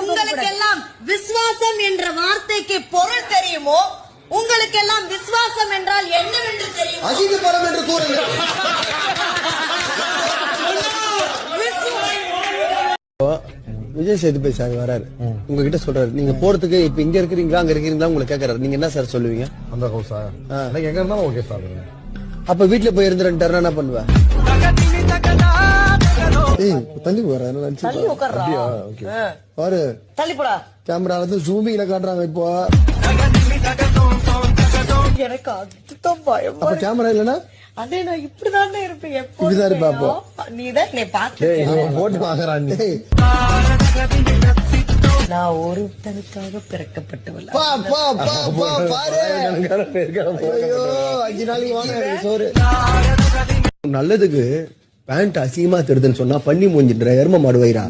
உங்களுக்கெல்லாம் விசுவாசம் என்ற வார்த்தைக்கு பொருள் தெரியுமோ? உங்களுக்கெல்லாம் விசுவாசம் என்றால் என்னவென்று தெரியும்? அசிங்கப்படம் என்று கூறுங்கள். விஜய் சேதுபதி சார் வராரு, உங்ககிட்ட சொல்றாரு நீங்க போறதுக்கு இப்ப இங்க இருக்கிறீங்களா அங்க இருக்கிறீங்களா உங்களை கேக்குறாரு, நீங்க என்ன சார் சொல்லுவீங்க? அந்த ஹவுஸா எங்க இருந்தாலும் ஓகே சார். அப்ப வீட்டுல போய் இருந்துட்டாரு என்ன பண்ணுவேன்? தள்ளி பாரு, கேமரா வந்து ஜூமிங்ல காட்டுறாங்க. இப்போ எனக்கு அதுதான் பயம். அப்ப கேமரா இல்லன்னா அதே நான் இப்படிதான் இருப்பேன். இப்படிதான் இருப்பா. அப்போ நீதான் என்னை பார்த்து போட்டு வாங்குறான். நான் ஒருத்தனுக்காக பிறக்கப்பட்டவள். நல்லதுக்கு பேண்ட் அசிங்கமா தெரியுதுன்னு சொன்னா பண்ணி மூஞ்சின்ற எரும மாடு வயிறா.